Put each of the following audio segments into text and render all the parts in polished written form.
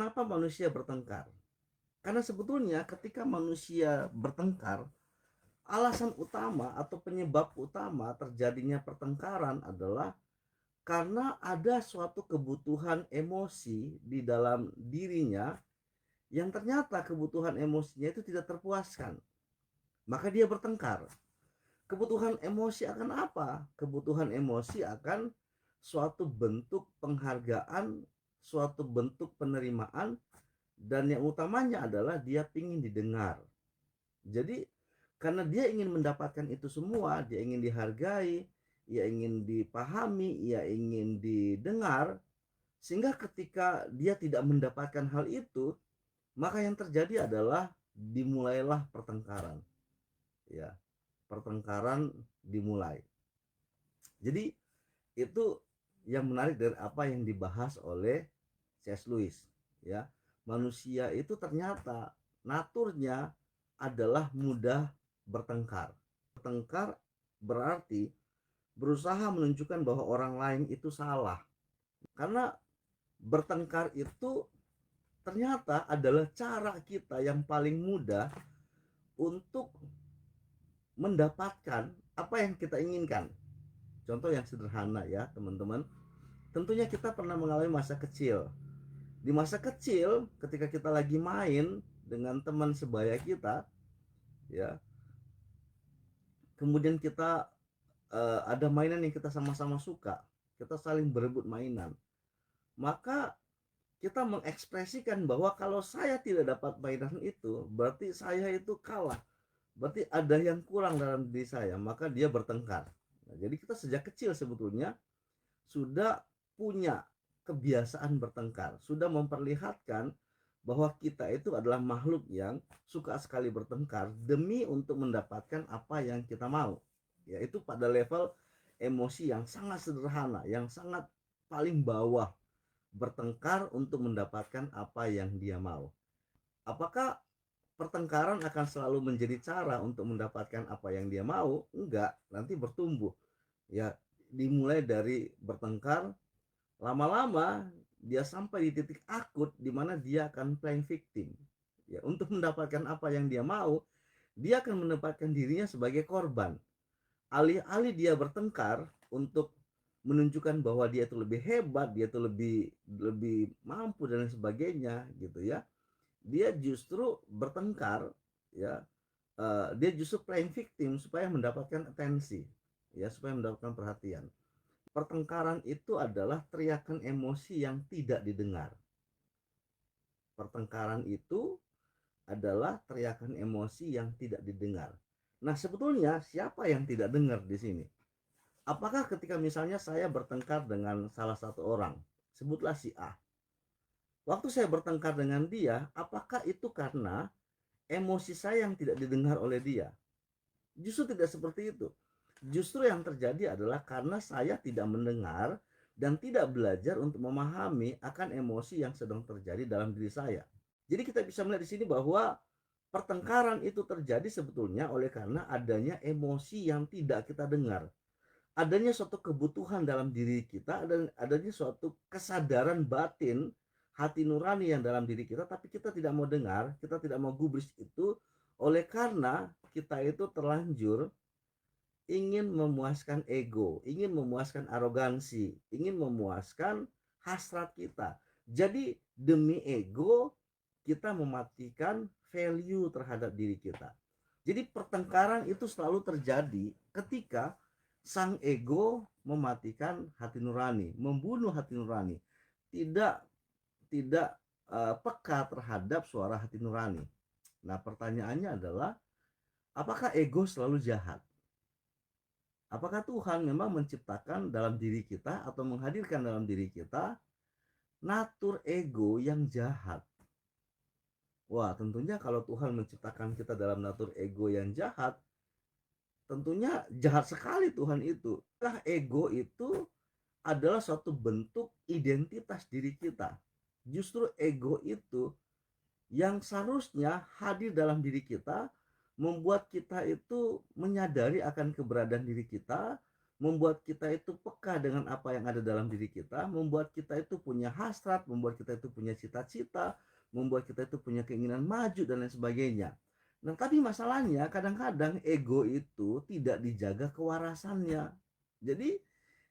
kenapa manusia bertengkar? Karena sebetulnya ketika manusia bertengkar, alasan utama atau penyebab utama terjadinya pertengkaran adalah karena ada suatu kebutuhan emosi di dalam dirinya yang ternyata kebutuhan emosinya itu tidak terpuaskan. Maka dia bertengkar. Kebutuhan emosi akan apa? Kebutuhan emosi akan suatu bentuk penghargaan, suatu bentuk penerimaan, dan yang utamanya adalah dia ingin didengar. Jadi karena dia ingin mendapatkan itu semua, dia ingin dihargai, ia ingin dipahami, ia ingin didengar, sehingga ketika dia tidak mendapatkan hal itu, maka yang terjadi adalah dimulailah pertengkaran. Ya, pertengkaran dimulai. Jadi itu yang menarik dari apa yang dibahas oleh C.S. Lewis. Ya, manusia itu ternyata naturnya adalah mudah bertengkar. Bertengkar berarti berusaha menunjukkan bahwa orang lain itu salah. Karena bertengkar itu ternyata adalah cara kita yang paling mudah untuk mendapatkan apa yang kita inginkan. Contoh yang sederhana ya teman-teman. Tentunya kita pernah mengalami masa kecil. Di masa kecil ketika kita lagi main dengan teman sebaya kita, ya, kemudian kita ada mainan yang kita sama-sama suka, kita saling berebut mainan, maka kita mengekspresikan bahwa kalau saya tidak dapat mainan itu berarti saya itu kalah, berarti ada yang kurang dalam diri saya, maka dia bertengkar. Nah, jadi kita sejak kecil sebetulnya sudah punya kebiasaan bertengkar, sudah memperlihatkan bahwa kita itu adalah makhluk yang suka sekali bertengkar demi untuk mendapatkan apa yang kita mau, yaitu pada level emosi yang sangat sederhana, yang sangat paling bawah, bertengkar untuk mendapatkan apa yang dia mau. Apakah pertengkaran akan selalu menjadi cara untuk mendapatkan apa yang dia mau? Enggak, nanti bertumbuh. Ya, dimulai dari bertengkar, lama-lama dia sampai di titik akut di mana dia akan playing victim. Ya, untuk mendapatkan apa yang dia mau, dia akan menempatkan dirinya sebagai korban. Alih-alih dia bertengkar untuk menunjukkan bahwa dia itu lebih hebat, dia itu lebih lebih mampu dan sebagainya gitu ya. Dia justru bertengkar, ya. Dia justru playing victim supaya mendapatkan atensi, ya, supaya mendapatkan perhatian. Pertengkaran itu adalah teriakan emosi yang tidak didengar. Pertengkaran itu adalah teriakan emosi yang tidak didengar. Nah, sebetulnya siapa yang tidak dengar di sini? Apakah ketika misalnya saya bertengkar dengan salah satu orang, sebutlah si A. Waktu saya bertengkar dengan dia, apakah itu karena emosi saya yang tidak didengar oleh dia? Justru tidak seperti itu. Justru yang terjadi adalah karena saya tidak mendengar dan tidak belajar untuk memahami akan emosi yang sedang terjadi dalam diri saya. Jadi kita bisa melihat di sini bahwa pertengkaran itu terjadi sebetulnya oleh karena adanya emosi yang tidak kita dengar. Adanya suatu kebutuhan dalam diri kita, adanya suatu kesadaran batin, hati nurani yang dalam diri kita, tapi kita tidak mau dengar, kita tidak mau gubris itu, oleh karena kita itu terlanjur ingin memuaskan ego, ingin memuaskan arogansi, ingin memuaskan hasrat kita. Jadi demi ego kita mematikan value terhadap diri kita. Jadi pertengkaran itu selalu terjadi ketika sang ego mematikan hati nurani, membunuh hati nurani, tidak tidak peka terhadap suara hati nurani. Nah, pertanyaannya adalah apakah ego selalu jahat? Apakah Tuhan memang menciptakan dalam diri kita atau menghadirkan dalam diri kita natur ego yang jahat? Wah, tentunya kalau Tuhan menciptakan kita dalam natur ego yang jahat, tentunya jahat sekali Tuhan itu. Nah, ego itu adalah suatu bentuk identitas diri kita. Justru ego itu yang seharusnya hadir dalam diri kita, membuat kita itu menyadari akan keberadaan diri kita, membuat kita itu peka dengan apa yang ada dalam diri kita, membuat kita itu punya hasrat, membuat kita itu punya cita-cita, membuat kita itu punya keinginan maju dan lain sebagainya. Nah, tapi masalahnya kadang-kadang ego itu tidak dijaga kewarasannya. Jadi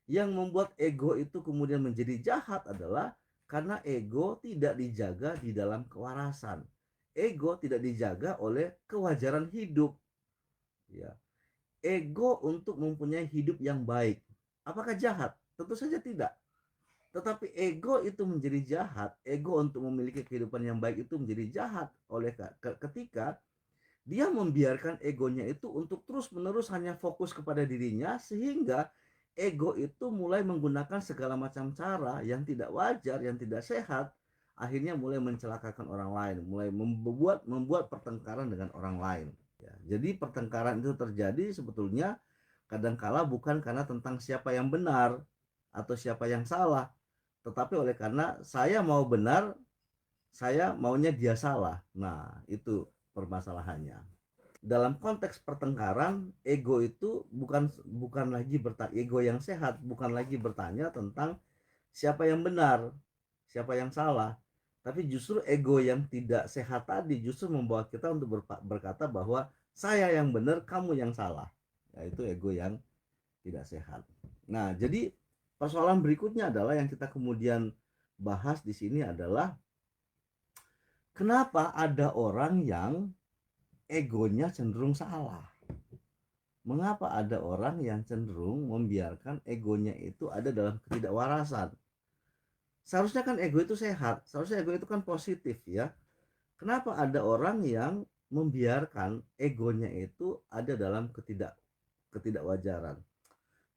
yang membuat ego itu kemudian menjadi jahat adalah karena ego tidak dijaga di dalam kewarasan. Ego tidak dijaga oleh kewajaran hidup. Ya, ego untuk mempunyai hidup yang baik. Apakah jahat? Tentu saja tidak. Tetapi ego itu menjadi jahat, ego untuk memiliki kehidupan yang baik itu menjadi jahat oleh ketika dia membiarkan egonya itu untuk terus-menerus hanya fokus kepada dirinya, sehingga ego itu mulai menggunakan segala macam cara yang tidak wajar, yang tidak sehat, akhirnya mulai mencelakakan orang lain, mulai membuat pertengkaran dengan orang lain. Ya, jadi pertengkaran itu terjadi sebetulnya kadangkala bukan karena tentang siapa yang benar atau siapa yang salah, tetapi oleh karena saya mau benar, saya maunya dia salah. Nah, itu permasalahannya. Dalam konteks pertengkaran, ego itu bukan lagi ego yang sehat bukan lagi bertanya tentang siapa yang benar, siapa yang salah, tapi justru ego yang tidak sehat tadi justru membawa kita untuk berkata bahwa saya yang benar, kamu yang salah. Yaitu ego yang tidak sehat. Nah, jadi persoalan berikutnya adalah yang kita kemudian bahas di sini adalah kenapa ada orang yang egonya cenderung salah. Mengapa ada orang yang cenderung membiarkan egonya itu ada dalam ketidakwarasan? Seharusnya kan ego itu sehat, seharusnya ego itu kan positif ya. Kenapa ada orang yang membiarkan egonya itu ada dalam ketidakwajaran?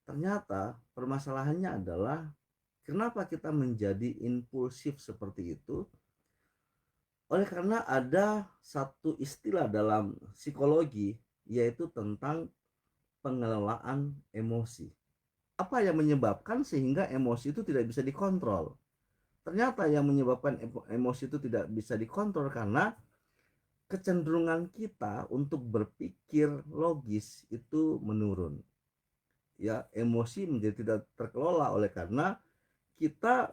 Ternyata permasalahannya adalah kenapa kita menjadi impulsif seperti itu? Oleh karena ada satu istilah dalam psikologi yaitu tentang pengelolaan emosi. Apa yang menyebabkan sehingga emosi itu tidak bisa dikontrol? Ternyata yang menyebabkan emosi itu tidak bisa dikontrol karena kecenderungan kita untuk berpikir logis itu menurun. Ya, emosi menjadi tidak terkelola oleh karena kita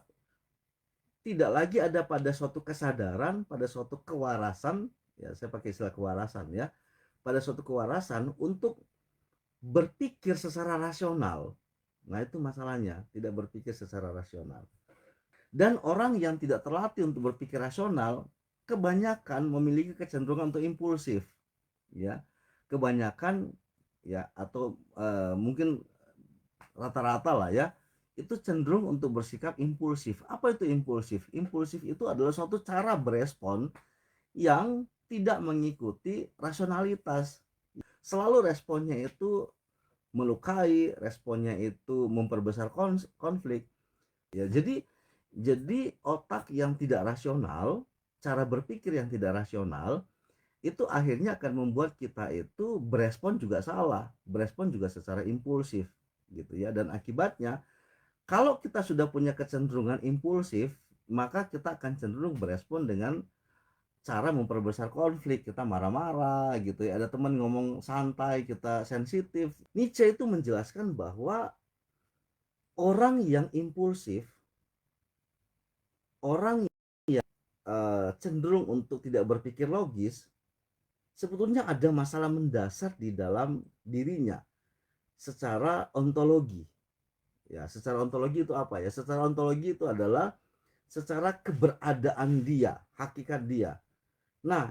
tidak lagi ada pada suatu kesadaran, pada suatu kewarasan, ya saya pakai istilah kewarasan ya, pada suatu kewarasan untuk berpikir secara rasional. Nah, itu masalahnya, tidak berpikir secara rasional. Dan orang yang tidak terlatih untuk berpikir rasional, kebanyakan memiliki kecenderungan untuk impulsif, ya. Kebanyakan ya atau mungkin rata-rata lah ya, itu cenderung untuk bersikap impulsif. Apa itu impulsif? Impulsif itu adalah suatu cara berespon yang tidak mengikuti rasionalitas. Selalu responnya itu melukai, responnya itu memperbesar konflik. Ya, jadi otak yang tidak rasional, cara berpikir yang tidak rasional itu akhirnya akan membuat kita itu berespon juga salah, berespon juga secara impulsif gitu ya. Dan akibatnya kalau kita sudah punya kecenderungan impulsif, maka kita akan cenderung berespon dengan cara memperbesar konflik, kita marah-marah gitu ya. Ada teman ngomong santai, kita sensitif. Nietzsche itu menjelaskan bahwa orang yang impulsif, orang yang cenderung untuk tidak berpikir logis, sebetulnya ada masalah mendasar di dalam dirinya secara ontologi. Ya, secara ontologi itu apa ya? Secara ontologi itu adalah secara keberadaan dia, hakikat dia. Nah,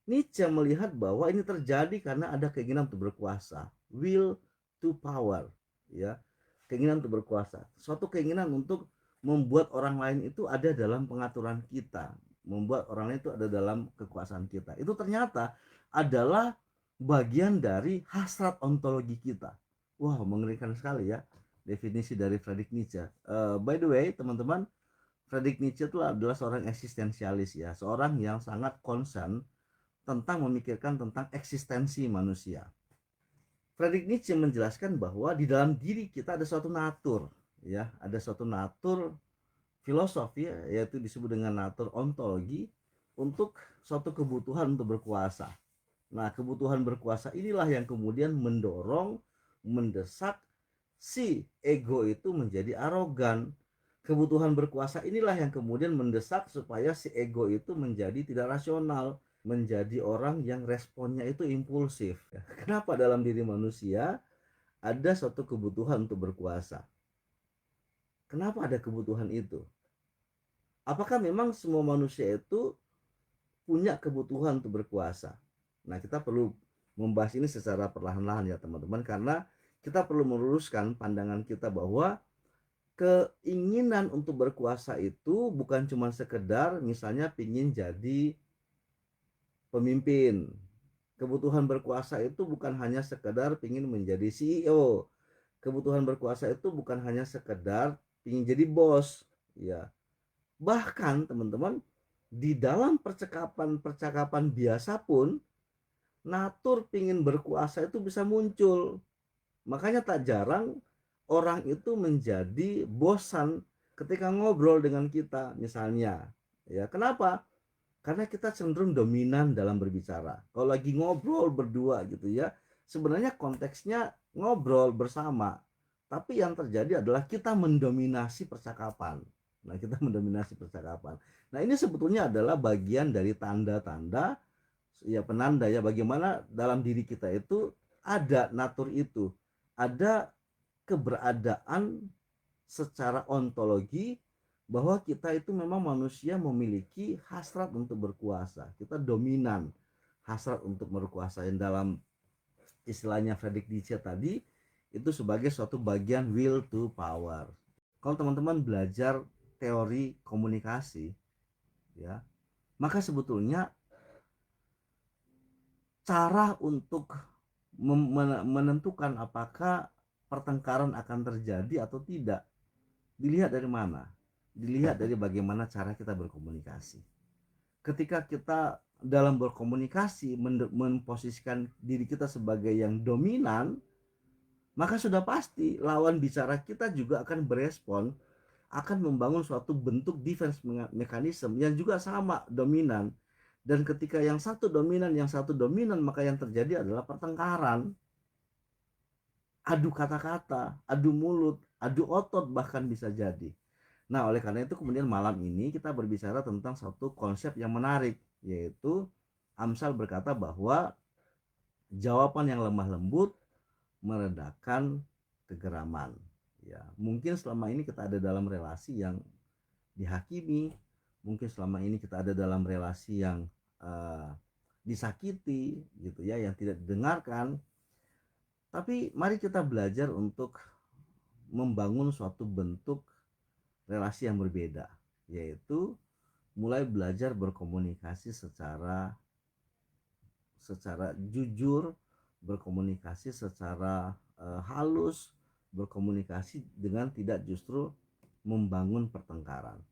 Nietzsche melihat bahwa ini terjadi karena ada keinginan untuk berkuasa, will to power, ya, keinginan untuk berkuasa, suatu keinginan untuk membuat orang lain itu ada dalam pengaturan kita, membuat orang lain itu ada dalam kekuasaan kita. Itu ternyata adalah bagian dari hasrat ontologi kita. Wow, mengerikan sekali ya definisi dari Friedrich Nietzsche. By the way, teman-teman, Friedrich Nietzsche itu adalah seorang eksistensialis ya, seorang yang sangat concern tentang memikirkan tentang eksistensi manusia. Friedrich Nietzsche menjelaskan bahwa di dalam diri kita ada suatu natur, ya, ada suatu natur filosofi ya, yaitu disebut dengan natur ontologi untuk suatu kebutuhan untuk berkuasa. Nah, kebutuhan berkuasa inilah yang kemudian mendorong, mendesak si ego itu menjadi arogan. Kebutuhan berkuasa inilah yang kemudian mendesak supaya si ego itu menjadi tidak rasional, menjadi orang yang responnya itu impulsif. Kenapa dalam diri manusia ada suatu kebutuhan untuk berkuasa? Kenapa ada kebutuhan itu? Apakah memang semua manusia itu punya kebutuhan untuk berkuasa? Nah, kita perlu membahas ini secara perlahan-lahan ya teman-teman, karena kita perlu meluruskan pandangan kita bahwa keinginan untuk berkuasa itu bukan cuma sekedar misalnya pingin jadi pemimpin. Kebutuhan berkuasa itu bukan hanya sekedar pingin menjadi CEO. Kebutuhan berkuasa itu bukan hanya sekedar pingin jadi bos. Ya, bahkan teman-teman, di dalam percakapan biasa pun natur pingin berkuasa itu bisa muncul. Makanya tak jarang orang itu menjadi bosan ketika ngobrol dengan kita misalnya. Ya, kenapa? Karena kita cenderung dominan dalam berbicara. Kalau lagi ngobrol berdua gitu ya, sebenarnya konteksnya ngobrol bersama. Tapi yang terjadi adalah kita mendominasi percakapan. Nah, kita mendominasi percakapan. Nah, ini sebetulnya adalah bagian dari tanda-tanda ya, penanda ya bagaimana dalam diri kita itu ada natur itu, ada keberadaan secara ontologi bahwa kita itu memang manusia memiliki hasrat untuk berkuasa. Kita dominan hasrat untuk berkuasa, yang dalam istilahnya Friedrich Nietzsche tadi itu sebagai suatu bagian will to power. Kalau teman-teman belajar teori komunikasi ya, maka sebetulnya cara untuk menentukan apakah pertengkaran akan terjadi atau tidak dilihat dari mana? Dilihat dari bagaimana cara kita berkomunikasi. Ketika kita dalam berkomunikasi memposisikan diri kita sebagai yang dominan, maka sudah pasti lawan bicara kita juga akan berespon, akan membangun suatu bentuk defense mechanism yang juga sama dominan. Dan ketika yang satu dominan, maka yang terjadi adalah pertengkaran, adu kata-kata, adu mulut, adu otot bahkan bisa jadi. Nah, oleh karena itu kemudian malam ini kita berbicara tentang satu konsep yang menarik, yaitu Amsal berkata bahwa jawaban yang lemah lembut meredakan kegeraman. Ya, mungkin selama ini kita ada dalam relasi yang dihakimi, mungkin selama ini kita ada dalam relasi yang disakiti gitu ya, yang tidak didengarkan. Tapi mari kita belajar untuk membangun suatu bentuk relasi yang berbeda, yaitu mulai belajar berkomunikasi secara jujur, berkomunikasi secara halus, berkomunikasi dengan tidak justru membangun pertengkaran.